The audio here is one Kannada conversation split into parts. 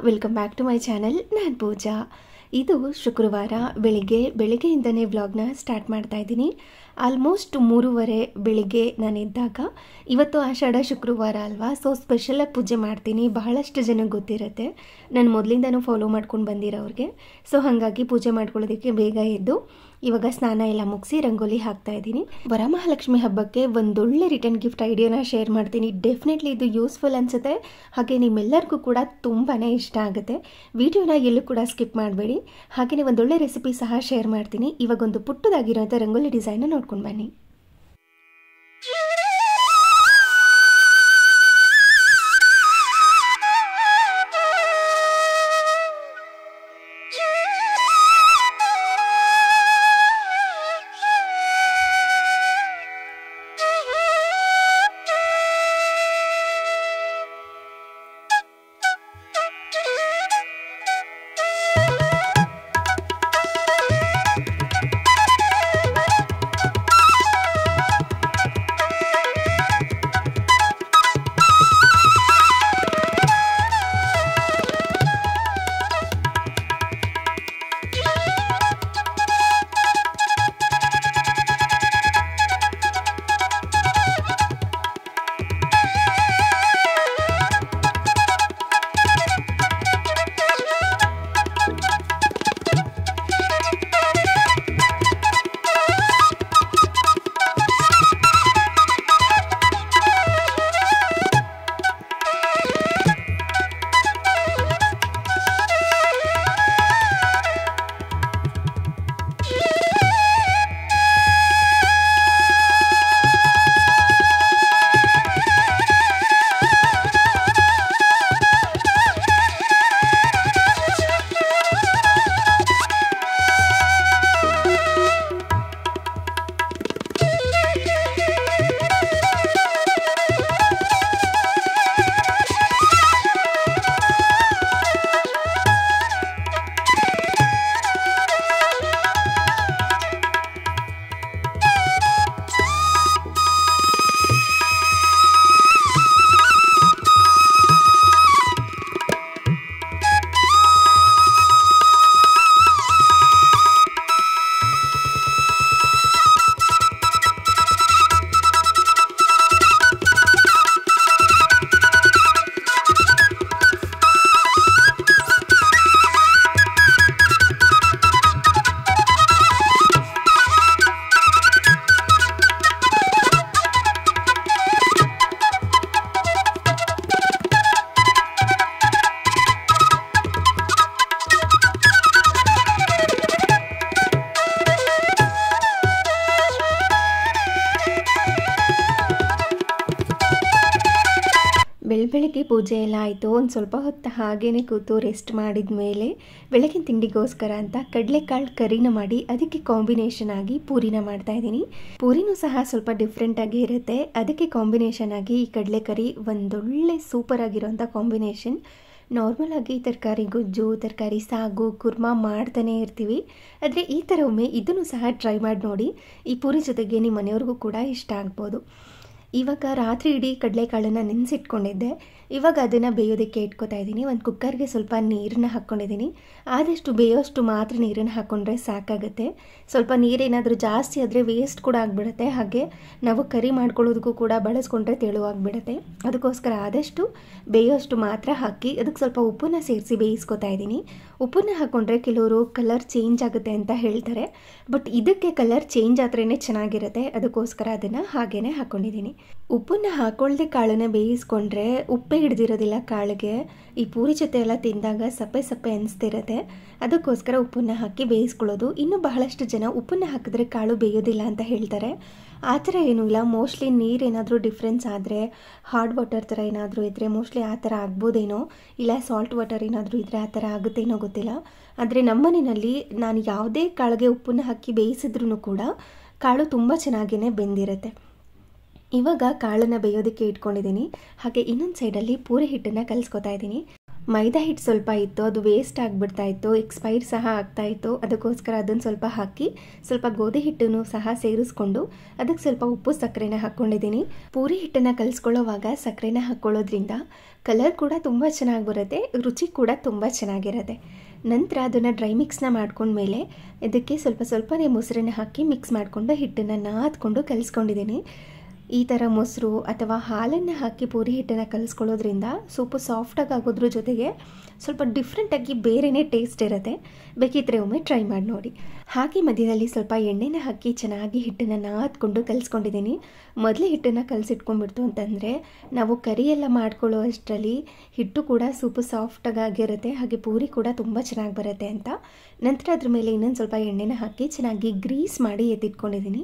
Welcome back to my channel. ನಾನು ಪೂಜಾ. ಇದು ಶುಕ್ರವಾರ ಬೆಳಿಗ್ಗೆಯಿಂದನೇ ವ್ಲಾಗ್ನ ಸ್ಟಾರ್ಟ್ ಮಾಡ್ತಾ ಇದ್ದೀನಿ. ಆಲ್ಮೋಸ್ಟ್ 3:30 ಬೆಳಿಗ್ಗೆ ನಾನು ಎದ್ದಾಗ, ಇವತ್ತು ಆಷಾಢ ಶುಕ್ರವಾರ ಅಲ್ವಾ, ಸೊ ಸ್ಪೆಷಲಾಗಿ ಪೂಜೆ ಮಾಡ್ತೀನಿ. ಬಹಳಷ್ಟು ಜನಕ್ಕೆ ಗೊತ್ತಿರುತ್ತೆ, ನಾನು ಮೊದಲಿಂದನೂ ಫಾಲೋ ಮಾಡ್ಕೊಂಡು ಬಂದಿರೋರಿಗೆ. ಸೊ ಹಾಗಾಗಿ ಪೂಜೆ ಮಾಡ್ಕೊಳ್ಳೋದಕ್ಕೆ ಬೇಗ ಎದ್ದು ಇವಾಗ ಸ್ನಾನ ಎಲ್ಲ ಮುಗಿಸಿ ರಂಗೋಲಿ ಹಾಕ್ತಾ ಇದ್ದೀನಿ. ವರಮಹಾಲಕ್ಷ್ಮಿ ಹಬ್ಬಕ್ಕೆ ಒಂದೊಳ್ಳೆ ರಿಟರ್ನ್ ಗಿಫ್ಟ್ ಐಡಿಯಾನ ಶೇರ್ ಮಾಡ್ತೀನಿ. ಡೆಫಿನೆಟ್ಲಿ ಇದು ಯೂಸ್ಫುಲ್ ಅನಿಸುತ್ತೆ, ಹಾಗೆ ನಿಮ್ಮೆಲ್ಲರಿಗೂ ಕೂಡ ತುಂಬಾ ಇಷ್ಟ ಆಗುತ್ತೆ. ವಿಡಿಯೋನ ಎಲ್ಲೂ ಕೂಡ ಸ್ಕಿಪ್ ಮಾಡಬೇಡಿ. ಹಾಗೆಯೇ ಒಂದೊಳ್ಳೆ ರೆಸಿಪಿ ಸಹ ಶೇರ್ ಮಾಡ್ತೀನಿ. ಇವಾಗ ಒಂದು ಪುಟ್ಟದಾಗಿರೋಂಥ ರಂಗೋಲಿ ಡಿಸೈನ್ನ ನೋಡ್ಕೊಂಡು ಬನ್ನಿ. ಬೆಳಗ್ಗೆ ಪೂಜೆ ಎಲ್ಲ ಆಯಿತು. ಒಂದು ಸ್ವಲ್ಪ ಹೊತ್ತು ಹಾಗೇ ಕೂತು ರೆಸ್ಟ್ ಮಾಡಿದ ಮೇಲೆ ಬೆಳಗಿನ ತಿಂಡಿಗೋಸ್ಕರ ಅಂತ ಕಡಲೆಕಾಳು ಕರಿನ ಮಾಡಿ ಅದಕ್ಕೆ ಕಾಂಬಿನೇಷನ್ ಆಗಿ ಪೂರಿನ ಮಾಡ್ತಾಯಿದ್ದೀನಿ. ಪೂರಿನೂ ಸಹ ಸ್ವಲ್ಪ ಡಿಫ್ರೆಂಟಾಗಿ ಇರುತ್ತೆ. ಅದಕ್ಕೆ ಕಾಂಬಿನೇಷನ್ ಆಗಿ ಈ ಕಡಲೆಕರಿ ಒಂದೊಳ್ಳೆ ಸೂಪರ್ ಆಗಿರೋಂಥ ಕಾಂಬಿನೇಷನ್. ನಾರ್ಮಲ್ ಆಗಿ ತರಕಾರಿ ಗೊಜ್ಜು, ತರಕಾರಿ ಸಾಗು, ಕುರ್ಮಾ ಮಾಡ್ತಾನೆ ಇರ್ತೀವಿ. ಆದರೆ ಈ ಥರ ಒಮ್ಮೆ ಇದನ್ನು ಸಹ ಟ್ರೈ ಮಾಡಿ ನೋಡಿ. ಈ ಪೂರಿ ಜೊತೆಗೆ ನಿಮ್ಮ ಮನೆಯವ್ರಿಗೂ ಕೂಡ ಇಷ್ಟ ಆಗ್ಬೋದು. ಇವಾಗ ರಾತ್ರಿ ಇಡೀ ಕಡಲೆಕಾಳನ್ನು ನೆನೆಸಿಟ್ಕೊಂಡಿದ್ದೆ. ಇವಾಗ ಅದನ್ನು ಬೇಯೋದಕ್ಕೆ ಇಟ್ಕೊತಾ ಇದ್ದೀನಿ. ಒಂದು ಕುಕ್ಕರ್ಗೆ ಸ್ವಲ್ಪ ನೀರನ್ನ ಹಾಕ್ಕೊಂಡಿದ್ದೀನಿ. ಆದಷ್ಟು ಬೇಯೋಷ್ಟು ಮಾತ್ರ ನೀರನ್ನು ಹಾಕ್ಕೊಂಡ್ರೆ ಸಾಕಾಗುತ್ತೆ. ಸ್ವಲ್ಪ ನೀರೇನಾದರೂ ಜಾಸ್ತಿ ಆದರೆ ವೇಸ್ಟ್ ಕೂಡ ಆಗಿಬಿಡುತ್ತೆ. ಹಾಗೆ ನಾವು ಕರಿ ಮಾಡ್ಕೊಳ್ಳೋದಕ್ಕೂ ಕೂಡ ಬಳಸ್ಕೊಂಡ್ರೆ ತೆಳುವಾಗಿಬಿಡುತ್ತೆ. ಅದಕ್ಕೋಸ್ಕರ ಆದಷ್ಟು ಬೇಯೋಷ್ಟು ಮಾತ್ರ ಹಾಕಿ ಅದಕ್ಕೆ ಸ್ವಲ್ಪ ಉಪ್ಪನ್ನು ಸೇರಿಸಿ ಬೇಯಿಸ್ಕೊತಾ ಇದ್ದೀನಿ. ಉಪ್ಪನ್ನು ಹಾಕ್ಕೊಂಡ್ರೆ ಕೆಲವರು ಕಲರ್ ಚೇಂಜ್ ಆಗುತ್ತೆ ಅಂತ ಹೇಳ್ತಾರೆ, ಬಟ್ ಇದಕ್ಕೆ ಕಲರ್ ಚೇಂಜ್ ಆದ್ರೇ ಚೆನ್ನಾಗಿರುತ್ತೆ. ಅದಕ್ಕೋಸ್ಕರ ಅದನ್ನು ಹಾಗೇ ಹಾಕ್ಕೊಂಡಿದ್ದೀನಿ. ಉಪ್ಪನ್ನು ಹಾಕ್ಕೊಳ್ಳದೆ ಕಾಳನ್ನು ಬೇಯಿಸ್ಕೊಂಡ್ರೆ ಉಪ್ಪೇ ಹಿಡ್ದಿರೋದಿಲ್ಲ ಕಾಳಿಗೆ. ಈ ಪೂರಿ ಜೊತೆ ಎಲ್ಲ ತಿಂದಾಗ ಸಪ್ಪೆ ಸಪ್ಪೆ ಅನಿಸ್ತಿರುತ್ತೆ. ಅದಕ್ಕೋಸ್ಕರ ಉಪ್ಪನ್ನು ಹಾಕಿ ಬೇಯಿಸ್ಕೊಳ್ಳೋದು. ಇನ್ನು ಬಹಳಷ್ಟು ಜನ ಉಪ್ಪನ್ನು ಹಾಕಿದ್ರೆ ಕಾಳು ಬೇಯೋದಿಲ್ಲ ಅಂತ ಹೇಳ್ತಾರೆ. ಆ ಥರ ಏನೂ ಇಲ್ಲ. ಮೋಸ್ಟ್ಲಿ ನೀರೇನಾದರೂ ಡಿಫ್ರೆನ್ಸ್ ಆದರೆ, ಹಾರ್ಡ್ ವಾಟರ್ ಥರ ಏನಾದರೂ ಇದ್ದರೆ ಮೋಸ್ಟ್ಲಿ ಆ ಥರ ಆಗ್ಬೋದೇನೋ, ಇಲ್ಲ ಸಾಲ್ಟ್ ವಾಟರ್ ಏನಾದರೂ ಇದ್ದರೆ ಆ ಥರ ಆಗುತ್ತೇನೋ ಗೊತ್ತಿಲ್ಲ. ಆದರೆ ನಮ್ಮನೆಯಲ್ಲಿ ನಾನು ಯಾವುದೇ ಕಾಳಿಗೆ ಉಪ್ಪನ್ನು ಹಾಕಿ ಬೇಯಿಸಿದ್ರೂ ಕೂಡ ಕಾಳು ತುಂಬ ಚೆನ್ನಾಗೇ ಬೆಂದಿರುತ್ತೆ. ಇವಾಗ ಕಾಳನ್ನು ಬೇಯೋದಕ್ಕೆ ಇಟ್ಕೊಂಡಿದ್ದೀನಿ. ಹಾಗೆ ಇನ್ನೊಂದು ಸೈಡಲ್ಲಿ ಪೂರಿ ಹಿಟ್ಟನ್ನು ಕಲಿಸ್ಕೊತಾ ಇದ್ದೀನಿ. ಮೈದಾ ಹಿಟ್ಟು ಸ್ವಲ್ಪ ಇತ್ತು, ಅದು ವೇಸ್ಟ್ ಆಗಿಬಿಡ್ತಾ ಇತ್ತು, ಎಕ್ಸ್ಪೈರ್ ಸಹ ಆಗ್ತಾ ಇತ್ತು. ಅದಕ್ಕೋಸ್ಕರ ಅದನ್ನು ಸ್ವಲ್ಪ ಹಾಕಿ ಸ್ವಲ್ಪ ಗೋಧಿ ಹಿಟ್ಟನ್ನು ಸಹ ಸೇರಿಸ್ಕೊಂಡು ಅದಕ್ಕೆ ಸ್ವಲ್ಪ ಉಪ್ಪು ಸಕ್ಕರೆನ ಹಾಕ್ಕೊಂಡಿದ್ದೀನಿ. ಪೂರಿ ಹಿಟ್ಟನ್ನು ಕಲಿಸ್ಕೊಳ್ಳೋವಾಗ ಸಕ್ಕರೆನ ಹಾಕ್ಕೊಳ್ಳೋದ್ರಿಂದ ಕಲರ್ ಕೂಡ ತುಂಬ ಚೆನ್ನಾಗಿ ಬರುತ್ತೆ, ರುಚಿ ಕೂಡ ತುಂಬ ಚೆನ್ನಾಗಿರುತ್ತೆ. ನಂತರ ಅದನ್ನು ಡ್ರೈ ಮಿಕ್ಸ್ನ ಮಾಡ್ಕೊಂಡ್ಮೇಲೆ ಇದಕ್ಕೆ ಸ್ವಲ್ಪನೇ ಮೊಸರನ್ನ ಹಾಕಿ ಮಿಕ್ಸ್ ಮಾಡಿಕೊಂಡು ಹಿಟ್ಟನ್ನು ನಾದ್ಕೊಂಡು ಕಲಿಸ್ಕೊಂಡಿದ್ದೀನಿ. ಈ ಥರ ಮೊಸರು ಅಥವಾ ಹಾಲನ್ನು ಹಾಕಿ ಪೂರಿ ಹಿಟ್ಟನ್ನು ಕಲಿಸ್ಕೊಳ್ಳೋದ್ರಿಂದ ಸೂಪು ಸಾಫ್ಟಾಗಿ ಆಗೋದ್ರ ಜೊತೆಗೆ ಸ್ವಲ್ಪ ಡಿಫ್ರೆಂಟಾಗಿ ಬೇರೆಯೇ ಟೇಸ್ಟ್ ಇರುತ್ತೆ. ಬೇಕಿದ್ರೆ ಒಮ್ಮೆ ಟ್ರೈ ಮಾಡಿ ನೋಡಿ. ಹಾಗೆ ಮಧ್ಯದಲ್ಲಿ ಸ್ವಲ್ಪ ಎಣ್ಣೆನ ಹಾಕಿ ಚೆನ್ನಾಗಿ ಹಿಟ್ಟನ್ನು ನಾದ್ಕೊಂಡು ಕಲಿಸ್ಕೊಂಡಿದ್ದೀನಿ. ಮೊದಲೇ ಹಿಟ್ಟನ್ನು ಕಲಸಿಟ್ಕೊಂಡ್ಬಿಡ್ತು ಅಂತಂದರೆ ನಾವು ಕರಿ ಎಲ್ಲ ಮಾಡ್ಕೊಳ್ಳೋ ಅಷ್ಟರಲ್ಲಿ ಹಿಟ್ಟು ಕೂಡ ಸೂಪು ಸಾಫ್ಟಾಗಿ ಆಗಿರುತ್ತೆ, ಹಾಗೆ ಪೂರಿ ಕೂಡ ತುಂಬ ಚೆನ್ನಾಗಿ ಬರುತ್ತೆ ಅಂತ. ನಂತರ ಅದ್ರ ಮೇಲೆ ಇನ್ನೊಂದು ಸ್ವಲ್ಪ ಎಣ್ಣೆನ ಹಾಕಿ ಚೆನ್ನಾಗಿ ಗ್ರೀಸ್ ಮಾಡಿ ಎತ್ತಿಟ್ಕೊಂಡಿದ್ದೀನಿ.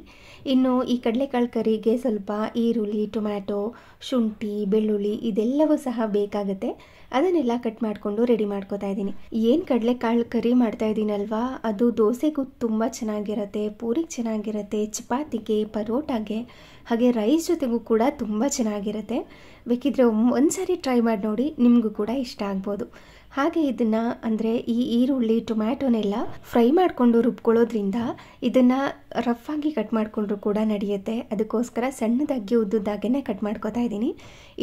ಇನ್ನು ಈ ಕಡಲೆಕಾಳು ಕರಿಗೆ ಸ್ವಲ್ಪ ಈರುಳ್ಳಿ, ಟೊಮ್ಯಾಟೊ, ಶುಂಠಿ, ಬೆಳ್ಳುಳ್ಳಿ ಇದೆಲ್ಲವೂ ಸಹ ಬೇಕಾಗುತ್ತೆ. ಅದನ್ನೆಲ್ಲ ಕಟ್ ಮಾಡಿಕೊಂಡು ರೆಡಿ ಮಾಡ್ಕೋತಾ ಇದ್ದೀನಿ. ಏನು ಕಡಲೆಕಾಳು ಕರಿ ಮಾಡ್ತಾ ಇದ್ದೀನಲ್ವಾ, ಅದು ದೋಸೆಗೂ ತುಂಬ ಚೆನ್ನಾಗಿರುತ್ತೆ, ಪೂರಿಗೆ ಚೆನ್ನಾಗಿರುತ್ತೆ, ಚಪಾತಿಗೆ, ಪರೋಟಾಗೆ, ಹಾಗೆ ರೈಸ್ ಜೊತೆಗೂ ಕೂಡ ತುಂಬ ಚೆನ್ನಾಗಿರುತ್ತೆ. ಬೇಕಿದ್ರೆ ಒಂದ್ಸರಿ ಟ್ರೈ ಮಾಡಿ ನೋಡಿ, ನಿಮಗೂ ಕೂಡ ಇಷ್ಟ ಆಗ್ಬೋದು. ಹಾಗೆ ಇದನ್ನು ಅಂದರೆ ಈ ಈರುಳ್ಳಿ, ಟೊಮ್ಯಾಟೊನೆಲ್ಲ ಫ್ರೈ ಮಾಡಿಕೊಂಡು ರುಬ್ಕೊಳ್ಳೋದ್ರಿಂದ ಇದನ್ನು ರಫಾಗಿ ಕಟ್ ಮಾಡಿಕೊಂಡ್ರೂ ಕೂಡ ನಡೆಯುತ್ತೆ. ಅದಕ್ಕೋಸ್ಕರ ಸಣ್ಣದಾಗಿ ಉದ್ದುದ್ದಾಗೇ ಕಟ್ ಮಾಡ್ಕೋತಾ ಇದ್ದೀನಿ.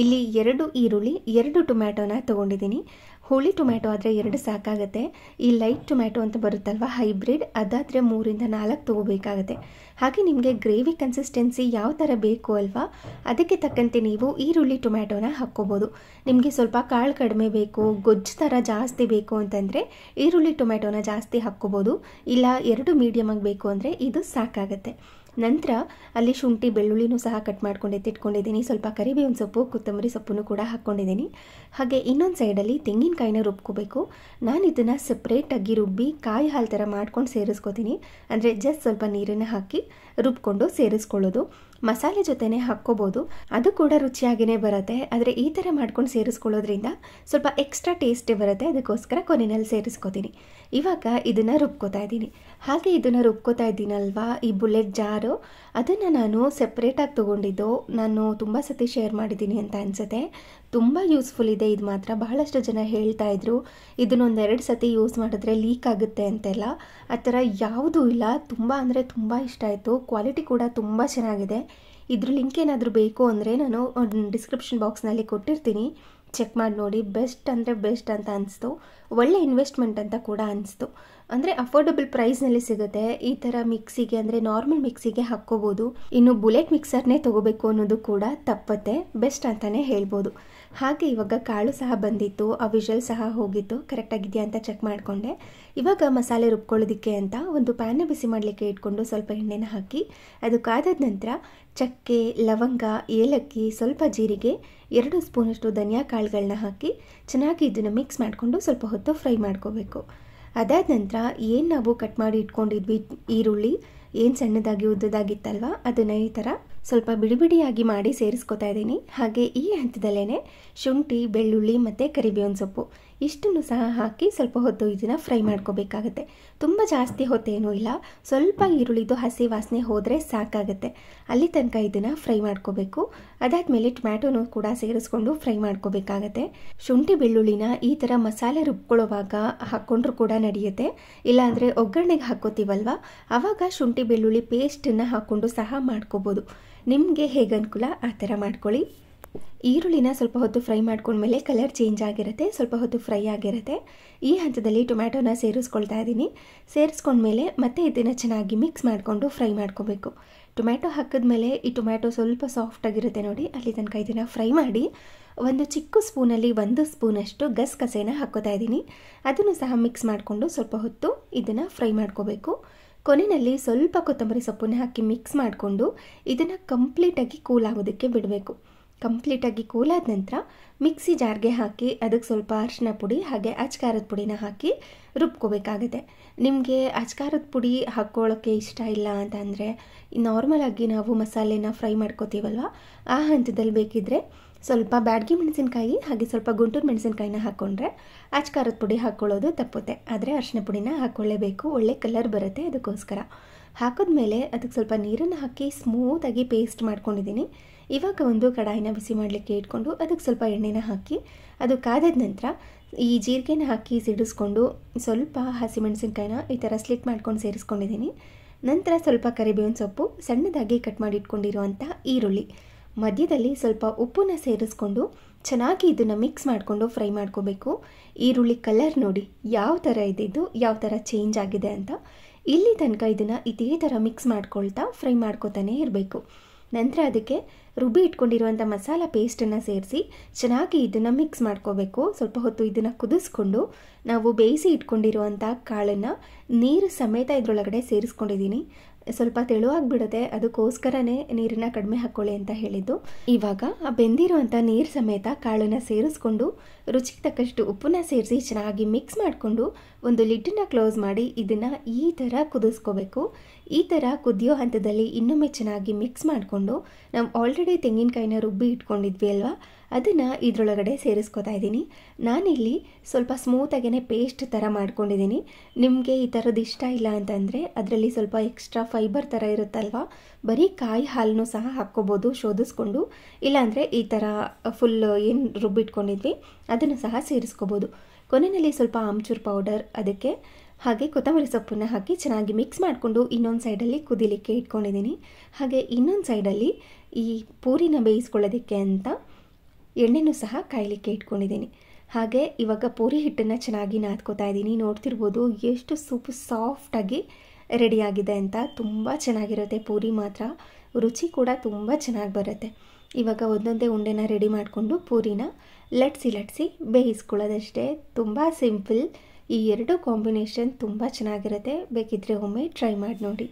ಇಲ್ಲಿ 2 ಈರುಳ್ಳಿ, 2 ಟೊಮ್ಯಾಟೊನ ತೊಗೊಂಡಿದ್ದೀನಿ. ಹುಳಿ ಟೊಮ್ಯಾಟೊ ಆದರೆ 2 ಸಾಕಾಗುತ್ತೆ. ಈ ಲೈಟ್ ಟೊಮ್ಯಾಟೊ ಅಂತ ಬರುತ್ತಲ್ವ ಹೈಬ್ರಿಡ್, ಅದಾದರೆ 3ರಿಂದ 4 ತೊಗೋಬೇಕಾಗುತ್ತೆ. ಹಾಗೆ ನಿಮಗೆ ಗ್ರೇವಿ ಕನ್ಸಿಸ್ಟೆನ್ಸಿ ಯಾವ ಥರ ಬೇಕು ಅಲ್ವಾ, ಅದಕ್ಕೆ ತಕ್ಕಂತೆ ನೀವು ಈರುಳ್ಳಿ ಟೊಮ್ಯಾಟೊನ ಹಾಕ್ಕೋಬೋದು. ನಿಮಗೆ ಸ್ವಲ್ಪ ಕಾಳು ಕಡಿಮೆ ಬೇಕು, ಗೊಜ್ಜು ಥರ ಜಾಸ್ತಿ ಬೇಕು ಅಂತಂದರೆ ಈರುಳ್ಳಿ ಟೊಮ್ಯಾಟೊನ ಜಾಸ್ತಿ ಹಾಕ್ಕೋಬೋದು. ಇಲ್ಲ 2 ಮೀಡಿಯಮ್ ಆಗಿ ಬೇಕು ಅಂದರೆ ಇದು ಸಾಕಾಗುತ್ತೆ. ನಂತರ ಅಲ್ಲಿ ಶುಂಠಿ, ಬೆಳ್ಳುಳ್ಳಿನೂ ಸಹ ಕಟ್ ಮಾಡ್ಕೊಂಡು ಎತ್ತಿಟ್ಕೊಂಡಿದ್ದೀನಿ. ಸ್ವಲ್ಪ ಕರಿಬೇವಿನ ಸೊಪ್ಪು, ಕೊತ್ತಂಬರಿ ಸೊಪ್ಪನ್ನು ಕೂಡ ಹಾಕ್ಕೊಂಡಿದ್ದೀನಿ. ಹಾಗೆ ಇನ್ನೊಂದು ಸೈಡಲ್ಲಿ ತೆಂಗಿನಕಾಯಿನ ರುಬ್ಕೋಬೇಕು. ನಾನು ಇದನ್ನು ಸಪ್ರೇಟಾಗಿ ರುಬ್ಬಿ ಕಾಯಿ ಹಾಲು ಥರ ಮಾಡ್ಕೊಂಡು ಸೇರಿಸ್ಕೋತೀನಿ. ಅಂದರೆ ಜಸ್ಟ್ ಸ್ವಲ್ಪ ನೀರನ್ನು ಹಾಕಿ ರುಬ್ಕೊಂಡು ಸೇರಿಸ್ಕೊಳ್ಳೋದು. ಮಸಾಲೆ ಜೊತೆನೇ ಹಾಕ್ಕೋಬೋದು, ಅದು ಕೂಡ ರುಚಿಯಾಗಿಯೇ ಬರುತ್ತೆ. ಆದರೆ ಈ ಥರ ಮಾಡ್ಕೊಂಡು ಸೇರಿಸ್ಕೊಳ್ಳೋದ್ರಿಂದ ಸ್ವಲ್ಪ ಎಕ್ಸ್ಟ್ರಾ ಟೇಸ್ಟೇ ಬರುತ್ತೆ. ಅದಕ್ಕೋಸ್ಕರ ಕೊನೆಯಲ್ಲಿ ಸೇರಿಸ್ಕೋತೀನಿ. ಇವಾಗ ಇದನ್ನು ರುಬ್ಕೋತಾ ಇದ್ದೀನಿ. ಹಾಗೆ ಇದನ್ನು ರುಬ್ಕೋತಾ ಇದ್ದೀನಲ್ವಾ, ಈ ಬುಲೆಟ್ ಜಾರು, ಅದನ್ನು ನಾನು ಸೆಪ್ರೇಟಾಗಿ ತೊಗೊಂಡಿದ್ದು. ನಾನು ತುಂಬ ಸತಿ ಶೇರ್ ಮಾಡಿದ್ದೀನಿ ಅಂತ ಅನಿಸುತ್ತೆ. ತುಂಬ ಯೂಸ್ಫುಲ್ ಇದೆ ಇದು ಮಾತ್ರ. ಬಹಳಷ್ಟು ಜನ ಹೇಳ್ತಾ ಇದ್ರು ಇದನ್ನೊಂದು 2 ಸತಿ ಯೂಸ್ ಮಾಡಿದ್ರೆ ಲೀಕ್ ಆಗುತ್ತೆ ಅಂತೆಲ್ಲ. ಆ ಥರ ಯಾವುದೂ ಇಲ್ಲ. ತುಂಬ ಅಂದರೆ ತುಂಬ ಇಷ್ಟ ಆಯಿತು. ಕ್ವಾಲಿಟಿ ಕೂಡ ತುಂಬ ಚೆನ್ನಾಗಿದೆ. ಇದ್ರ ಲಿಂಕ್ ಏನಾದರೂ ಬೇಕು ಅಂದರೆ ನಾನು ಡಿಸ್ಕ್ರಿಪ್ಷನ್ ಬಾಕ್ಸ್ನಲ್ಲಿ ಕೊಟ್ಟಿರ್ತೀನಿ, ಚೆಕ್ ಮಾಡಿ ನೋಡಿ. ಬೆಸ್ಟ್ ಅಂದರೆ ಬೆಸ್ಟ್ ಅಂತ ಅನಿಸ್ತು. ಒಳ್ಳೆ ಇನ್ವೆಸ್ಟ್ಮೆಂಟ್ ಅಂತ ಕೂಡ ಅನಿಸ್ತು. ಅಂದರೆ ಅಫೋರ್ಡಬಲ್ ಪ್ರೈಸ್ನಲ್ಲಿ ಸಿಗುತ್ತೆ. ಈ ಥರ ಮಿಕ್ಸಿಗೆ ಅಂದರೆ ನಾರ್ಮಲ್ ಮಿಕ್ಸಿಗೆ ಹಾಕ್ಕೋಬೋದು. ಇನ್ನು ಬುಲೆಟ್ ಮಿಕ್ಸರ್ನೇ ತೊಗೋಬೇಕು ಅನ್ನೋದು ಕೂಡ ತಪ್ಪತ್ತೆ. ಬೆಸ್ಟ್ ಅಂತಲೇ ಹೇಳ್ಬೋದು. ಹಾಗೆ ಇವಾಗ ಕಾಳು ಸಹ ಬಂದಿತ್ತು, ಆ ವಿಷಲ್ ಸಹ ಹೋಗಿತ್ತು. ಕರೆಕ್ಟಾಗಿದೆಯಾ ಅಂತ ಚೆಕ್ ಮಾಡಿಕೊಂಡೆ. ಇವಾಗ ಮಸಾಲೆ ರುಬ್ಕೊಳ್ಳೋದಕ್ಕೆ ಅಂತ ಒಂದು ಪ್ಯಾನ್ನ ಬಿಸಿ ಮಾಡಲಿಕ್ಕೆ ಇಟ್ಕೊಂಡು ಸ್ವಲ್ಪ ಎಣ್ಣೆನ ಹಾಕಿ ಅದು ಕಾದಾದ ನಂತರ ಚಕ್ಕೆ, ಲವಂಗ, ಏಲಕ್ಕಿ, ಸ್ವಲ್ಪ ಜೀರಿಗೆ, 2 ಸ್ಪೂನಷ್ಟು ಧನಿಯಾ ಕಾಳುಗಳನ್ನ ಹಾಕಿ ಚೆನ್ನಾಗಿ ಇದನ್ನು ಮಿಕ್ಸ್ ಮಾಡಿಕೊಂಡು ಸ್ವಲ್ಪ ಹೊತ್ತು ಫ್ರೈ ಮಾಡ್ಕೋಬೇಕು. ಅದಾದ ನಂತರ ಏನು ನಾವು ಕಟ್ ಮಾಡಿ ಇಟ್ಕೊಂಡಿದ್ವಿ ಈರುಳ್ಳಿ, ಏನು ಸಣ್ಣದಾಗಿ ಉದ್ದದಾಗಿತ್ತಲ್ವ, ಅದನ್ನು ಈ ಥರ ಸ್ವಲ್ಪ ಬಿಡಿಯಾಗಿ ಮಾಡಿ ಸೇರಿಸ್ಕೊತಾ ಇದ್ದೀನಿ. ಹಾಗೆ ಈ ಹಂತದಲ್ಲೇ ಶುಂಠಿ, ಬೆಳ್ಳುಳ್ಳಿ ಮತ್ತು ಕರಿಬೇವಿನ ಸೊಪ್ಪು ಇಷ್ಟನ್ನು ಸಹ ಹಾಕಿ ಸ್ವಲ್ಪ ಹೊತ್ತು ಇದನ್ನು ಫ್ರೈ ಮಾಡ್ಕೋಬೇಕಾಗತ್ತೆ. ತುಂಬ ಜಾಸ್ತಿ ಹೊತ್ತೇನೂ ಇಲ್ಲ, ಸ್ವಲ್ಪ ಈರುಳ್ಳಿದು ಹಸಿ ವಾಸನೆ ಹೋದರೆ ಸಾಕಾಗುತ್ತೆ. ಅಲ್ಲಿ ತನಕ ಇದನ್ನು ಫ್ರೈ ಮಾಡ್ಕೋಬೇಕು. ಅದಾದಮೇಲೆ ಟೊಮ್ಯಾಟೊನೂ ಕೂಡ ಸೇರಿಸ್ಕೊಂಡು ಫ್ರೈ ಮಾಡ್ಕೋಬೇಕಾಗತ್ತೆ. ಶುಂಠಿ ಬೆಳ್ಳುಳ್ಳಿನ ಈ ಥರ ಮಸಾಲೆ ರುಬ್ಕೊಳ್ಳೋವಾಗ ಹಾಕ್ಕೊಂಡ್ರೂ ಕೂಡ ನಡೆಯುತ್ತೆ. ಇಲ್ಲಾಂದರೆ ಒಗ್ಗರಣೆಗೆ ಹಾಕ್ಕೋತೀವಲ್ವ, ಆವಾಗ ಶುಂಠಿ ಬೆಳ್ಳುಳ್ಳಿ ಪೇಸ್ಟನ್ನು ಹಾಕ್ಕೊಂಡು ಸಹ ಮಾಡ್ಕೋಬೋದು. ನಿಮಗೆ ಹೇಗೆ ಅನುಕೂಲ ಆ ಥರ ಮಾಡ್ಕೊಳ್ಳಿ. ಈರುಳ್ಳಿನ ಸ್ವಲ್ಪ ಹೊತ್ತು ಫ್ರೈ ಮಾಡ್ಕೊಂಡ್ಮೇಲೆ ಕಲರ್ ಚೇಂಜ್ ಆಗಿರುತ್ತೆ, ಸ್ವಲ್ಪ ಹೊತ್ತು ಫ್ರೈ ಆಗಿರುತ್ತೆ. ಈ ಹಂತದಲ್ಲಿ ಟೊಮ್ಯಾಟೊನ ಸೇರಿಸ್ಕೊಳ್ತಾ ಇದ್ದೀನಿ. ಸೇರಿಸ್ಕೊಂಡ್ಮೇಲೆ ಮತ್ತೆ ಇದನ್ನು ಚೆನ್ನಾಗಿ ಮಿಕ್ಸ್ ಮಾಡಿಕೊಂಡು ಫ್ರೈ ಮಾಡ್ಕೋಬೇಕು. ಟೊಮ್ಯಾಟೊ ಹಾಕಿದ್ಮೇಲೆ ಈ ಟೊಮ್ಯಾಟೊ ಸ್ವಲ್ಪ ಸಾಫ್ಟಾಗಿರುತ್ತೆ ನೋಡಿ, ಅಲ್ಲಿ ತನಕ ಇದನ್ನು ಫ್ರೈ ಮಾಡಿ ಒಂದು ಚಿಕ್ಕ ಸ್ಪೂನಲ್ಲಿ 1 ಸ್ಪೂನಷ್ಟು ಗಸಗಸೆನ ಹಾಕ್ಕೋತಾ ಇದ್ದೀನಿ. ಅದನ್ನು ಸಹ ಮಿಕ್ಸ್ ಮಾಡಿಕೊಂಡು ಸ್ವಲ್ಪ ಹೊತ್ತು ಇದನ್ನು ಫ್ರೈ ಮಾಡ್ಕೋಬೇಕು. ಕೊನೆಯಲ್ಲಿ ಸ್ವಲ್ಪ ಕೊತ್ತಂಬರಿ ಸೊಪ್ಪನ್ನು ಹಾಕಿ ಮಿಕ್ಸ್ ಮಾಡಿಕೊಂಡು ಇದನ್ನು ಕಂಪ್ಲೀಟಾಗಿ ಕೂಲ್ ಆಗೋದಕ್ಕೆ ಬಿಡಬೇಕು. ಕಂಪ್ಲೀಟಾಗಿ ಕೂಲಾದ ನಂತರ ಮಿಕ್ಸಿ ಜಾರ್ಗೆ ಹಾಕಿ ಅದಕ್ಕೆ ಸ್ವಲ್ಪ ಅರಿಶಿನ ಪುಡಿ ಹಾಗೆ ಅಚ್ಕಾರದ ಪುಡಿನ ಹಾಕಿ ರುಬ್ಕೋಬೇಕಾಗುತ್ತೆ. ನಿಮಗೆ ಅಚ್ಕಾರದ ಪುಡಿ ಹಾಕ್ಕೊಳ್ಳೋಕ್ಕೆ ಇಷ್ಟ ಇಲ್ಲ ಅಂತ ಅಂದರೆ ನಾರ್ಮಲಾಗಿ ನಾವು ಮಸಾಲೆನ ಫ್ರೈ ಮಾಡ್ಕೋತೀವಲ್ವ, ಆ ಹಂತದಲ್ಲಿ ಬೇಕಿದ್ದರೆ ಸ್ವಲ್ಪ ಬ್ಯಾಡಗಿ ಮೆಣಸಿನ್ಕಾಯಿ ಹಾಗೆ ಸ್ವಲ್ಪ ಗುಂಟೂರು ಮೆಣಸಿನ್ಕಾಯಿನ ಹಾಕ್ಕೊಂಡ್ರೆ ಅಚ್ಕಾರದ ಪುಡಿ ಹಾಕ್ಕೊಳ್ಳೋದು ತಪ್ಪುತ್ತೆ. ಆದರೆ ಅರಿಶಿನ ಪುಡಿನ ಹಾಕ್ಕೊಳ್ಳೇಬೇಕು, ಒಳ್ಳೆ ಕಲರ್ ಬರುತ್ತೆ. ಅದಕ್ಕೋಸ್ಕರ ಹಾಕಿದ್ಮೇಲೆ ಅದಕ್ಕೆ ಸ್ವಲ್ಪ ನೀರನ್ನು ಹಾಕಿ ಸ್ಮೂತಾಗಿ ಪೇಸ್ಟ್ ಮಾಡ್ಕೊಂಡಿದ್ದೀನಿ. ಇವಾಗ ಒಂದು ಕಡಾಯಿನ ಬಿಸಿ ಮಾಡಲಿಕ್ಕೆ ಇಟ್ಕೊಂಡು ಅದಕ್ಕೆ ಸ್ವಲ್ಪ ಎಣ್ಣೆನ ಹಾಕಿ ಅದು ಕಾದಾದ ನಂತರ ಈ ಜೀರಿಗೆನ ಹಾಕಿ ಸಿಡಿಸ್ಕೊಂಡು ಸ್ವಲ್ಪ ಹಸಿಮೆಣಸಿನ್ಕಾಯಿನ ಈ ಥರ ಸ್ಲಿಟ್ ಮಾಡ್ಕೊಂಡು ಸೇರಿಸ್ಕೊಂಡಿದ್ದೀನಿ. ನಂತರ ಸ್ವಲ್ಪ ಕರಿಬೇವಿನ ಸೊಪ್ಪು, ಸಣ್ಣದಾಗಿ ಕಟ್ ಮಾಡಿ ಇಟ್ಕೊಂಡಿರುವಂಥ ಈರುಳ್ಳಿ, ಮಧ್ಯದಲ್ಲಿ ಸ್ವಲ್ಪ ಉಪ್ಪನ್ನ ಸೇರಿಸ್ಕೊಂಡು ಚೆನ್ನಾಗಿ ಇದನ್ನು ಮಿಕ್ಸ್ ಮಾಡಿಕೊಂಡು ಫ್ರೈ ಮಾಡ್ಕೋಬೇಕು. ಈರುಳ್ಳಿ ಕಲರ್ ನೋಡಿ ಯಾವ ಥರ ಇದ್ದಿದ್ದು ಯಾವ ಥರ ಚೇಂಜ್ ಆಗಿದೆ ಅಂತ. ಇಲ್ಲಿ ತನಕ ಇದನ್ನು ಇದೇ ಥರ ಮಿಕ್ಸ್ ಮಾಡ್ಕೊಳ್ತಾ ಫ್ರೈ ಮಾಡ್ಕೊತಾನೆ ಇರಬೇಕು. ನಂತರ ಅದಕ್ಕೆ ರುಬ್ಬಿ ಇಟ್ಕೊಂಡಿರುವಂಥ ಮಸಾಲ ಪೇಸ್ಟನ್ನು ಸೇರಿಸಿ ಚೆನ್ನಾಗಿ ಇದನ್ನು ಮಿಕ್ಸ್ ಮಾಡ್ಕೋಬೇಕು. ಸ್ವಲ್ಪ ಹೊತ್ತು ಇದನ್ನು ಕುದಿಸ್ಕೊಂಡು ನಾವು ಬೇಯಿಸಿ ಇಟ್ಕೊಂಡಿರುವಂಥ ಕಾಳನ್ನು ನೀರು ಸಮೇತ ಇದರೊಳಗಡೆ ಸೇರಿಸ್ಕೊಂಡಿದ್ದೀನಿ. ಸ್ವಲ್ಪ ತೆಳುವಾಗಿಬಿಡುತ್ತೆ, ಅದಕ್ಕೋಸ್ಕರನೇ ನೀರನ್ನು ಕಡಿಮೆ ಹಾಕ್ಕೊಳ್ಳಿ ಅಂತ ಹೇಳಿದ್ದು. ಇವಾಗ ಆ ಬೆಂದಿರುವಂಥ ನೀರು ಸಮೇತ ಕಾಳನ್ನು ಸೇರಿಸ್ಕೊಂಡು ರುಚಿಗೆ ತಕ್ಕಷ್ಟು ಉಪ್ಪನ್ನ ಸೇರಿಸಿ ಚೆನ್ನಾಗಿ ಮಿಕ್ಸ್ ಮಾಡಿಕೊಂಡು ಒಂದು ಲಿಡ್ಡನ್ನು ಕ್ಲೋಸ್ ಮಾಡಿ ಇದನ್ನು ಈ ಥರ ಕುದಿಸ್ಕೋಬೇಕು. ಈ ಥರ ಕುದಿಯೋ ಹಂತದಲ್ಲಿ ಇನ್ನೊಮ್ಮೆ ಚೆನ್ನಾಗಿ ಮಿಕ್ಸ್ ಮಾಡಿಕೊಂಡು ನಾವು ಆಲ್ರೆಡಿ ತೆಂಗಿನಕಾಯಿನ ರುಬ್ಬಿ ಇಟ್ಕೊಂಡಿದ್ವಿ ಅಲ್ವಾ, ಅದನ್ನು ಇದರೊಳಗಡೆ ಸೇರಿಸ್ಕೊತಾ ಇದ್ದೀನಿ. ನಾನಿಲ್ಲಿ ಸ್ವಲ್ಪ ಸ್ಮೂತಾಗೇ ಪೇಸ್ಟ್ ಥರ ಮಾಡ್ಕೊಂಡಿದ್ದೀನಿ. ನಿಮಗೆ ಈ ಥರದ್ದು ಇಷ್ಟ ಇಲ್ಲ ಅಂತಂದರೆ ಅದರಲ್ಲಿ ಸ್ವಲ್ಪ ಎಕ್ಸ್ಟ್ರಾ ಫೈಬರ್ ಥರ ಇರುತ್ತಲ್ವ, ಬರೀ ಕಾಯಿ ಹಾಲನ್ನು ಸಹ ಹಾಕ್ಕೋಬೋದು ಶೋಧಿಸ್ಕೊಂಡು. ಇಲ್ಲಾಂದರೆ ಈ ಥರ ಫುಲ್ ಏನು ರುಬ್ಬಿಟ್ಕೊಂಡಿದ್ವಿ ಅದನ್ನು ಸಹ ಸೇರಿಸ್ಕೋಬೋದು. ಕೊನೆಯಲ್ಲಿ ಸ್ವಲ್ಪ ಆಮ್ಚೂರ್ ಪೌಡರ್, ಅದಕ್ಕೆ ಹಾಗೆ ಕೊತ್ತಂಬರಿ ಸೊಪ್ಪನ್ನು ಹಾಕಿ ಚೆನ್ನಾಗಿ ಮಿಕ್ಸ್ ಮಾಡಿಕೊಂಡು ಇನ್ನೊಂದು ಸೈಡಲ್ಲಿ ಕುದಿಲಿಕ್ಕೆ ಇಟ್ಕೊಂಡಿದ್ದೀನಿ. ಹಾಗೆ ಇನ್ನೊಂದು ಸೈಡಲ್ಲಿ ಈ ಪೂರಿನ ಬೇಯಿಸ್ಕೊಳ್ಳೋದಕ್ಕೆ ಅಂತ ಎಣ್ಣೆನೂ ಸಹ ಕಾಯಲಿಕ್ಕೆ ಇಟ್ಕೊಂಡಿದ್ದೀನಿ. ಹಾಗೆ ಇವಾಗ ಪೂರಿ ಹಿಟ್ಟನ್ನು ಚೆನ್ನಾಗಿ ನಾದ್ಕೋತಾ ಇದ್ದೀನಿ. ನೋಡ್ತಿರ್ಬೋದು ಎಷ್ಟು ಸೂಪರ್ ಸಾಫ್ಟಾಗಿ ರೆಡಿಯಾಗಿದೆ ಅಂತ. ತುಂಬ ಚೆನ್ನಾಗಿರುತ್ತೆ ಪೂರಿ, ಮಾತ್ರ ರುಚಿ ಕೂಡ ತುಂಬ ಚೆನ್ನಾಗಿ ಬರುತ್ತೆ. ಇವಾಗ ಒಂದೊಂದೇ ಉಂಡೆನ ರೆಡಿ ಮಾಡಿಕೊಂಡು ಪೂರಿನ ಲಟ್ಸಿ ಬೇಯಿಸ್ಕೊಳ್ಳೋದಷ್ಟೇ. ತುಂಬ ಸಿಂಪಲ್. ಈ ಎರಡು ಕಾಂಬಿನೇಷನ್ ತುಂಬ ಚೆನ್ನಾಗಿರುತ್ತೆ. ಬೇಕಿದ್ದರೆ ಒಮ್ಮೆ ಟ್ರೈ ಮಾಡಿ ನೋಡಿ.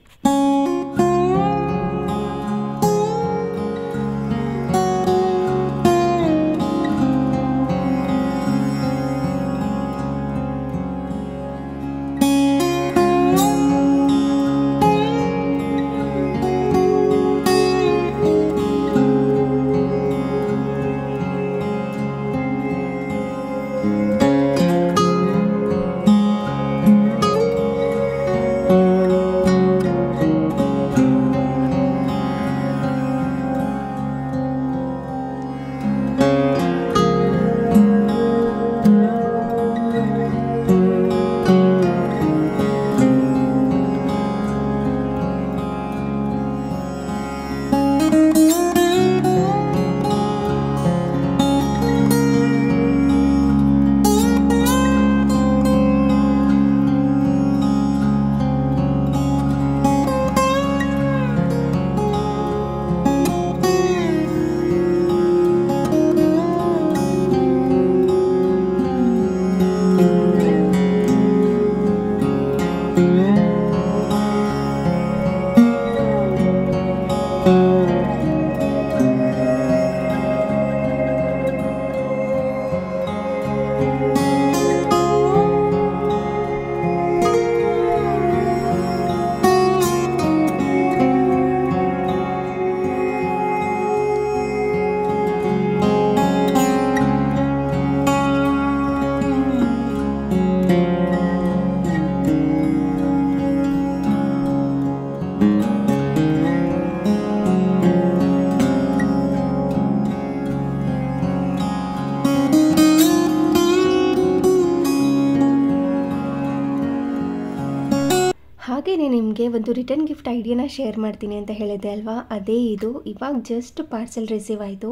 ಹಾಗೆಯೇ ನಿಮಗೆ ಒಂದು ರಿಟರ್ನ್ ಗಿಫ್ಟ್ ಐಡಿಯಾನ ಶೇರ್ ಮಾಡ್ತೀನಿ ಅಂತ ಹೇಳಿದೆ ಅಲ್ವಾ, ಅದೇ ಇದು. ಇವಾಗ ಜಸ್ಟ್ ಪಾರ್ಸೆಲ್ ರಿಸೀವ್ ಆಯಿತು.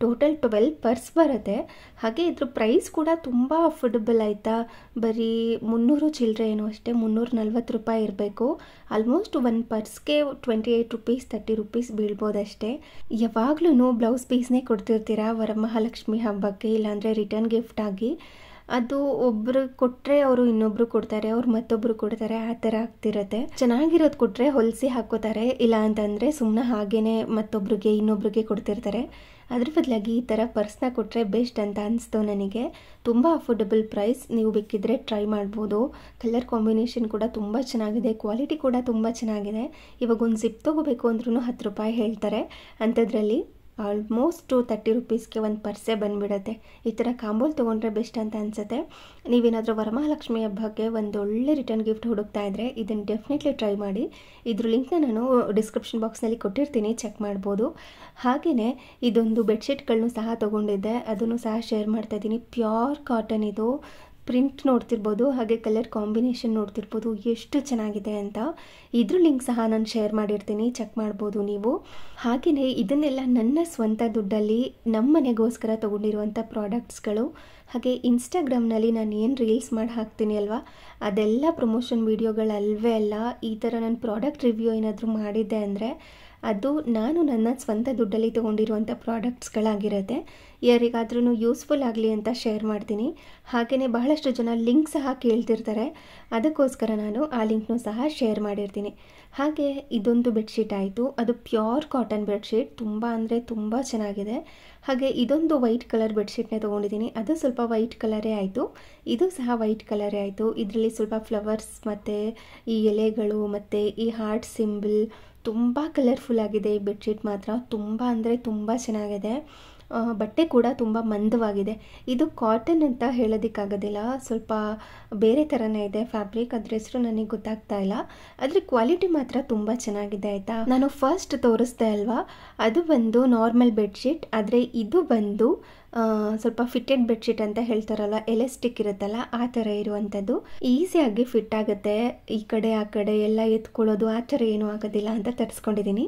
ಟೋಟಲ್ 12 ಪರ್ಸ್ ಬರುತ್ತೆ. ಹಾಗೆ ಇದ್ರ ಪ್ರೈಸ್ ಕೂಡ ತುಂಬ ಅಫೋರ್ಡಬಲ್ ಆಯಿತಾ. ಬರೀ 300 ಚಿಲ್ಲರೆ ಏನೋ ಅಷ್ಟೇ, 340 ರೂಪಾಯಿ ಇರಬೇಕು. ಆಲ್ಮೋಸ್ಟ್ ಒಂದು ಪರ್ಸ್ಗೆ 28 ರುಪೀಸ್ 30 ರುಪೀಸ್ ಬೀಳ್ಬೋದಷ್ಟೇ. ಯಾವಾಗ್ಲೂ ಬ್ಲೌಸ್ ಪೀಸ್ನೇ ಕೊಡ್ತಿರ್ತೀರಾ ವರಮಹಾಲಕ್ಷ್ಮಿ ಹಬ್ಬಕ್ಕೆ, ಇಲ್ಲಾಂದರೆ ರಿಟರ್ನ್ ಗಿಫ್ಟ್ ಆಗಿ. ಅದು ಒಬ್ರು ಕೊಟ್ಟರೆ ಅವರು ಇನ್ನೊಬ್ರು ಕೊಡ್ತಾರೆ, ಅವ್ರು ಮತ್ತೊಬ್ರು ಕೊಡ್ತಾರೆ, ಆ ಥರ ಆಗ್ತಿರುತ್ತೆ. ಚೆನ್ನಾಗಿರೋದು ಕೊಟ್ಟರೆ ಹೊಲಿಸಿ ಹಾಕೋತಾರೆ, ಇಲ್ಲ ಅಂತಂದರೆ ಸುಮ್ಮನೆ ಹಾಗೇನೆ ಮತ್ತೊಬ್ರಿಗೆ ಇನ್ನೊಬ್ರಿಗೆ ಕೊಡ್ತಿರ್ತಾರೆ. ಅದ್ರ ಬದಲಾಗಿ ಈ ಥರ ಪರ್ಸ್ನ ಕೊಟ್ಟರೆ ಬೆಸ್ಟ್ ಅಂತ ಅನಿಸ್ತು ನನಗೆ. ತುಂಬ ಅಫೋರ್ಡಬಲ್ ಪ್ರೈಸ್, ನೀವು ಬೇಕಿದ್ದರೆ ಟ್ರೈ ಮಾಡ್ಬೋದು. ಕಲರ್ ಕಾಂಬಿನೇಷನ್ ಕೂಡ ತುಂಬ ಚೆನ್ನಾಗಿದೆ, ಕ್ವಾಲಿಟಿ ಕೂಡ ತುಂಬ ಚೆನ್ನಾಗಿದೆ. ಇವಾಗ ಒಂದು ಜಿಪ್ ತೊಗೋಬೇಕು ಅಂದ್ರೂ 10 ರೂಪಾಯಿ ಹೇಳ್ತಾರೆ. ಅಂಥದ್ರಲ್ಲಿ ಆಲ್ಮೋಸ್ಟ್ 30 ರುಪೀಸ್ಗೆ ಒಂದು ಪರ್ಸೆ ಬಂದುಬಿಡುತ್ತೆ. ಈ ಥರ ಕಾಂಬೋಲ್ ತೊಗೊಂಡ್ರೆ ಬೆಸ್ಟ್ ಅಂತ ಅನಿಸುತ್ತೆ. ನೀವೇನಾದರೂ ವರಮಹಾಲಕ್ಷ್ಮಿ ಹಬ್ಬಕ್ಕೆ ಒಂದು ಒಳ್ಳೆ ರಿಟರ್ನ್ ಗಿಫ್ಟ್ ಹುಡುಕ್ತಾ ಇದ್ದರೆ ಇದನ್ನು ಡೆಫಿನೆಟ್ಲಿ ಟ್ರೈ ಮಾಡಿ. ಇದ್ರ ಲಿಂಕ್ನ ನಾನು ಡಿಸ್ಕ್ರಿಪ್ಷನ್ ಬಾಕ್ಸ್ನಲ್ಲಿ ಕೊಟ್ಟಿರ್ತೀನಿ, ಚೆಕ್ ಮಾಡ್ಬೋದು. ಹಾಗೆಯೇ ಇದೊಂದು ಬೆಡ್ಶೀಟ್ಗಳನ್ನೂ ಸಹ ತೊಗೊಂಡಿದ್ದೆ, ಅದನ್ನು ಸಹ ಶೇರ್ ಮಾಡ್ತಾಯಿದ್ದೀನಿ. ಪ್ಯೂರ್ ಕಾಟನ್ ಇದು. ಪ್ರಿಂಟ್ ನೋಡ್ತಿರ್ಬೋದು, ಹಾಗೆ ಕಲರ್ ಕಾಂಬಿನೇಷನ್ ನೋಡ್ತಿರ್ಬೋದು ಎಷ್ಟು ಚೆನ್ನಾಗಿದೆ ಅಂತ. ಇದ್ರ ಲಿಂಕ್ ಸಹ ನಾನು ಶೇರ್ ಮಾಡಿರ್ತೀನಿ, ಚೆಕ್ ಮಾಡ್ಬೋದು ನೀವು. ಹಾಗೆಯೇ ಇದನ್ನೆಲ್ಲ ನನ್ನ ಸ್ವಂತ ದುಡ್ಡಲ್ಲಿ ನಮ್ಮ ಮನೆಗೋಸ್ಕರ ತೊಗೊಂಡಿರುವಂಥ ಪ್ರಾಡಕ್ಟ್ಸ್ಗಳು. ಹಾಗೆ ಇನ್ಸ್ಟಾಗ್ರಾಮ್ನಲ್ಲಿ ನಾನು ಏನು ರೀಲ್ಸ್ ಮಾಡಿ ಹಾಕ್ತೀನಿ ಅಲ್ವಾ, ಅದೆಲ್ಲ ಪ್ರಮೋಷನ್ ವೀಡಿಯೋಗಳಲ್ವೇ ಅಲ್ಲ. ಈ ಥರ ನಾನು ಪ್ರಾಡಕ್ಟ್ ರಿವ್ಯೂ ಏನಾದರೂ ಮಾಡಿದ್ದೆ ಅಂದರೆ ಅದು ನಾನು ನನ್ನ ಸ್ವಂತ ದುಡ್ಡಲ್ಲಿ ತೊಗೊಂಡಿರುವಂಥ ಪ್ರಾಡಕ್ಟ್ಸ್ಗಳಾಗಿರುತ್ತೆ. ಯಾರಿಗಾದ್ರೂ ಯೂಸ್ಫುಲ್ ಆಗಲಿ ಅಂತ ಶೇರ್ ಮಾಡ್ತೀನಿ. ಹಾಗೆಯೇ ಬಹಳಷ್ಟು ಜನ ಲಿಂಕ್ ಸಹ ಕೇಳ್ತಿರ್ತಾರೆ, ಅದಕ್ಕೋಸ್ಕರ ನಾನು ಆ ಲಿಂಕ್ನೂ ಸಹ ಶೇರ್ ಮಾಡಿರ್ತೀನಿ. ಹಾಗೆ ಇದೊಂದು ಬೆಡ್ಶೀಟ್ ಆಯಿತು, ಅದು ಪ್ಯೂರ್ ಕಾಟನ್ ಬೆಡ್ಶೀಟ್, ತುಂಬ ಅಂದರೆ ತುಂಬ ಚೆನ್ನಾಗಿದೆ. ಹಾಗೆ ಇದೊಂದು ವೈಟ್ ಕಲರ್ ಬೆಡ್ಶೀಟ್ನೇ ತೊಗೊಂಡಿದ್ದೀನಿ, ಅದು ಸ್ವಲ್ಪ ವೈಟ್ ಕಲರೇ ಆಯಿತು. ಇದು ಸಹ ವೈಟ್ ಕಲರೇ ಆಯಿತು. ಇದರಲ್ಲಿ ಸ್ವಲ್ಪ ಫ್ಲವರ್ಸ್ ಮತ್ತು ಈ ಎಲೆಗಳು ಮತ್ತು ಈ ಹಾರ್ಟ್ ಸಿಂಬಲ್ ತುಂಬ ಕಲರ್ಫುಲ್ ಆಗಿದೆ. ಈ ಬೆಡ್ಶೀಟ್ ಮಾತ್ರ ತುಂಬ ಅಂದರೆ ತುಂಬ ಚೆನ್ನಾಗಿದೆ. ಬಟ್ಟೆ ಕೂಡ ತುಂಬ ಮಂದವಾಗಿದೆ. ಇದು ಕಾಟನ್ ಅಂತ ಹೇಳೋದಕ್ಕಾಗೋದಿಲ್ಲ, ಸ್ವಲ್ಪ ಬೇರೆ ಥರನೇ ಇದೆ ಫ್ಯಾಬ್ರಿಕ್, ಅದ್ರ ಹೆಸರು ನನಗೆ ಗೊತ್ತಾಗ್ತಾ ಇಲ್ಲ. ಆದರೆ ಕ್ವಾಲಿಟಿ ಮಾತ್ರ ತುಂಬ ಚೆನ್ನಾಗಿದೆ ಆಯಿತಾ. ನಾನು ಫಸ್ಟ್ ತೋರಿಸ್ದೆ ಅಲ್ವಾ, ಅದು ಬಂದು ನಾರ್ಮಲ್ ಬೆಡ್ಶೀಟ್, ಆದರೆ ಇದು ಬಂದು ಸ್ವಲ್ಪ ಫಿಟ್ಟೆಡ್ ಬೆಡ್ಶೀಟ್ ಅಂತ ಹೇಳ್ತಾರಲ್ಲ, ಎಲಾಸ್ಟಿಕ್ ಇರುತ್ತಲ್ಲ ಆ ಥರ ಇರುವಂಥದ್ದು. ಈಸಿಯಾಗಿ ಫಿಟ್ ಆಗುತ್ತೆ, ಈ ಕಡೆ ಆ ಕಡೆ ಎಲ್ಲ ಎತ್ಕೊಳ್ಳೋದು ಆ ಥರ ಏನೂ ಆಗೋದಿಲ್ಲ ಅಂತ ತರಿಸ್ಕೊಂಡಿದ್ದೀನಿ.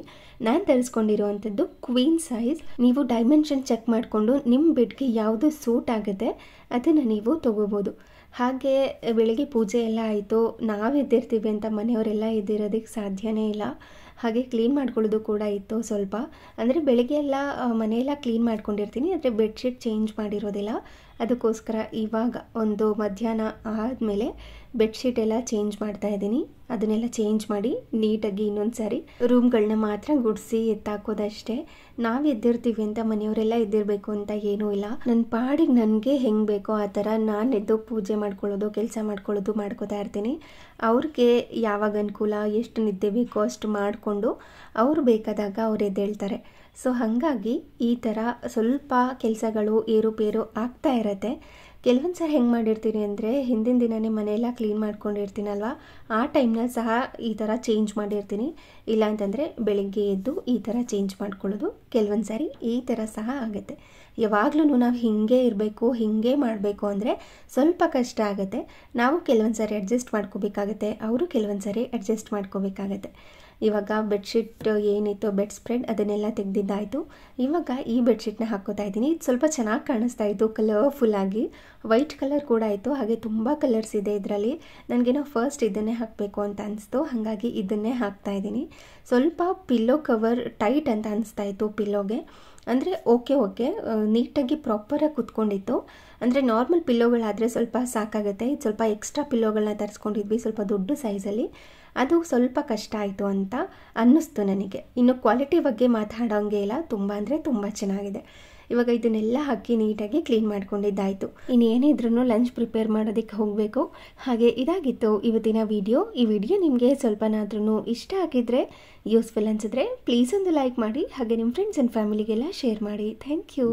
ನಾನು ತರಿಸ್ಕೊಂಡಿರುವಂಥದ್ದು ಕ್ವೀನ್ ಸೈಜ್. ನೀವು ಡೈಮೆನ್ಷನ್ ಚೆಕ್ ಮಾಡಿಕೊಂಡು ನಿಮ್ಮ ಬೆಡ್ಗೆ ಯಾವುದು ಸೂಟ್ ಆಗುತ್ತೆ ಅದನ್ನು ನೀವು ತೊಗೋಬೋದು. ಹಾಗೆ ಬೆಳಿಗ್ಗೆ ಪೂಜೆ ಎಲ್ಲ ಆಯಿತು. ನಾವು ಎದ್ದಿರ್ತೀವಿ ಅಂತ ಮನೆಯವರೆಲ್ಲ ಎದ್ದಿರೋದಕ್ಕೆ ಸಾಧ್ಯನೇ ಇಲ್ಲ. ಹಾಗೆ ಕ್ಲೀನ್ ಮಾಡ್ಕೊಳ್ಳೋದು ಕೂಡ ಇತ್ತು ಸ್ವಲ್ಪ. ಅಂದರೆ ಬೆಳಿಗ್ಗೆ ಎಲ್ಲ ಮನೆಯೆಲ್ಲ ಕ್ಲೀನ್ ಮಾಡ್ಕೊಂಡಿರ್ತೀನಿ, ಆದರೆ ಬೆಡ್ಶೀಟ್ ಚೇಂಜ್ ಮಾಡಿರೋದಿಲ್ಲ. ಅದಕ್ಕೋಸ್ಕರ ಇವಾಗ ಒಂದು ಮಧ್ಯಾಹ್ನ ಆದಮೇಲೆ ಬೆಡ್ಶೀಟ್ ಎಲ್ಲ ಚೇಂಜ್ ಮಾಡ್ತಾ ಇದ್ದೀನಿ. ಅದನ್ನೆಲ್ಲ ಚೇಂಜ್ ಮಾಡಿ ನೀಟಾಗಿ ಇನ್ನೊಂದು ಸಾರಿ ರೂಮ್ಗಳನ್ನ ಮಾತ್ರ ಗುಡಿಸಿ ಎತ್ತಾಕೋದಷ್ಟೇ. ನಾವು ಎದ್ದಿರ್ತೀವಿ ಅಂತ ಮನೆಯವರೆಲ್ಲ ಎದ್ದಿರಬೇಕು ಅಂತ ಏನೂ ಇಲ್ಲ. ನನ್ನ ಪಾಡಿಗೆ ನನಗೆ ಹೆಂಗೆ ಬೇಕೋ ಆ ಥರ ನಾನು ಎದ್ದು ಪೂಜೆ ಮಾಡ್ಕೊಳ್ಳೋದು, ಕೆಲಸ ಮಾಡ್ಕೊಳ್ಳೋದು ಮಾಡ್ಕೋತಾ ಇರ್ತೀನಿ. ಅವ್ರಿಗೆ ಯಾವಾಗ ಅನುಕೂಲ, ಎಷ್ಟು ನಿದ್ದೆ ಬೇಕೋ ಅಷ್ಟು ಮಾಡಿಕೊಂಡು ಅವರು ಬೇಕಾದಾಗ ಅವ್ರು ಎದ್ದೇಳ್ತಾರೆ. ಸೊ ಹಾಗಾಗಿ ಈ ಥರ ಸ್ವಲ್ಪ ಕೆಲಸಗಳು ಏರುಪೇರು ಆಗ್ತಾ ಇರುತ್ತೆ. ಕೆಲವೊಂದು ಸಲ ಹೆಂಗೆ ಮಾಡಿರ್ತೀನಿ ಅಂದರೆ ಹಿಂದಿನ ದಿನವೇ ಮನೆಯೆಲ್ಲ ಕ್ಲೀನ್ ಮಾಡ್ಕೊಂಡಿರ್ತೀನಲ್ವ, ಆ ಟೈಮ್ನಲ್ಲಿ ಸಹ ಈ ಥರ ಚೇಂಜ್ ಮಾಡಿರ್ತೀನಿ. ಇಲ್ಲ ಅಂತಂದರೆ ಬೆಳಿಗ್ಗೆ ಎದ್ದು ಈ ಥರ ಚೇಂಜ್ ಮಾಡ್ಕೊಳ್ಳೋದು ಕೆಲವೊಂದು ಸಾರಿ ಈ ಥರ ಸಹ ಆಗುತ್ತೆ. ಯಾವಾಗಲೂ ನಾವು ಹೀಗೆ ಇರಬೇಕು, ಹೀಗೆ ಮಾಡಬೇಕು ಅಂದರೆ ಸ್ವಲ್ಪ ಕಷ್ಟ ಆಗುತ್ತೆ. ನಾವು ಕೆಲವೊಂದು ಸಾರಿ ಅಡ್ಜಸ್ಟ್ ಮಾಡ್ಕೋಬೇಕಾಗತ್ತೆ, ಅವರು ಕೆಲವೊಂದು ಸಾರಿ ಅಡ್ಜಸ್ಟ್ ಮಾಡ್ಕೋಬೇಕಾಗತ್ತೆ. ಇವಾಗ ಬೆಡ್ಶೀಟ್ ಏನಿತ್ತು ಬೆಡ್ ಸ್ಪ್ರೆಡ್ ಅದನ್ನೆಲ್ಲ ತೆಗೆದಿದ್ದಾಯಿತು. ಇವಾಗ ಈ ಬೆಡ್ಶೀಟ್ನ ಹಾಕ್ಕೋತಾ ಇದ್ದೀನಿ. ಇದು ಸ್ವಲ್ಪ ಚೆನ್ನಾಗಿ ಕಾಣಿಸ್ತಾ ಇತ್ತು, ಕಲರ್ಫುಲ್ಲಾಗಿ ವೈಟ್ ಕಲರ್ ಕೂಡ ಆಯಿತು. ಹಾಗೆ ತುಂಬ ಕಲರ್ಸ್ ಇದೆ ಇದರಲ್ಲಿ. ನನಗೇನೋ ಫಸ್ಟ್ ಇದನ್ನೇ ಹಾಕಬೇಕು ಅಂತ ಅನಿಸ್ತು, ಹಾಗಾಗಿ ಇದನ್ನೇ ಹಾಕ್ತಾ ಇದ್ದೀನಿ. ಸ್ವಲ್ಪ ಪಿಲ್ಲೋ ಕವರ್ ಟೈಟ್ ಅಂತ ಅನಿಸ್ತಾ ಇತ್ತು ಪಿಲ್ಲೋಗೆ. ಅಂದರೆ ಓಕೆ ನೀಟಾಗಿ ಪ್ರಾಪರಾಗಿ ಕುತ್ಕೊಂಡಿತ್ತು. ಅಂದರೆ ನಾರ್ಮಲ್ ಪಿಲ್ಲೋಗಳಾದರೆ ಸ್ವಲ್ಪ ಸಾಕಾಗುತ್ತೆ. ಇದು ಸ್ವಲ್ಪ ಎಕ್ಸ್ಟ್ರಾ ಪಿಲ್ಲೋಗಳನ್ನ ತರಿಸ್ಕೊಂಡಿದ್ವಿ, ಸ್ವಲ್ಪ ದೊಡ್ಡ ಸೈಜಲ್ಲಿ. ಅದು ಸ್ವಲ್ಪ ಕಷ್ಟ ಆಯಿತು ಅಂತ ಅನ್ನಿಸ್ತು ನನಗೆ. ಇನ್ನು ಕ್ವಾಲಿಟಿ ಬಗ್ಗೆ ಮಾತಾಡೋಂಗೆ ಇಲ್ಲ, ತುಂಬ ಅಂದರೆ ತುಂಬ ಚೆನ್ನಾಗಿದೆ. ಇವಾಗ ಇದನ್ನೆಲ್ಲ ಹಾಕಿ ನೀಟಾಗಿ ಕ್ಲೀನ್ ಮಾಡ್ಕೊಂಡಿದ್ದಾಯಿತು. ಇನ್ನೇನಿದ್ರೂ ಲಂಚ್ ಪ್ರಿಪೇರ್ ಮಾಡೋದಕ್ಕೆ ಹೋಗಬೇಕು. ಹಾಗೆ ಇದಾಗಿತ್ತು ಇವತ್ತಿನ ವಿಡಿಯೋ. ಈ ವಿಡಿಯೋ ನಿಮಗೆ ಸ್ವಲ್ಪನಾದ್ರೂ ಇಷ್ಟ ಆಗಿದ್ದರೆ, ಯೂಸ್ಫುಲ್ ಅನಿಸಿದ್ರೆ ಪ್ಲೀಸ್ ಒಂದು ಲೈಕ್ ಮಾಡಿ. ಹಾಗೆ ನಿಮ್ಮ ಫ್ರೆಂಡ್ಸ್ ಆ್ಯಂಡ್ ಫ್ಯಾಮಿಲಿಗೆಲ್ಲ ಶೇರ್ ಮಾಡಿ. Thank you.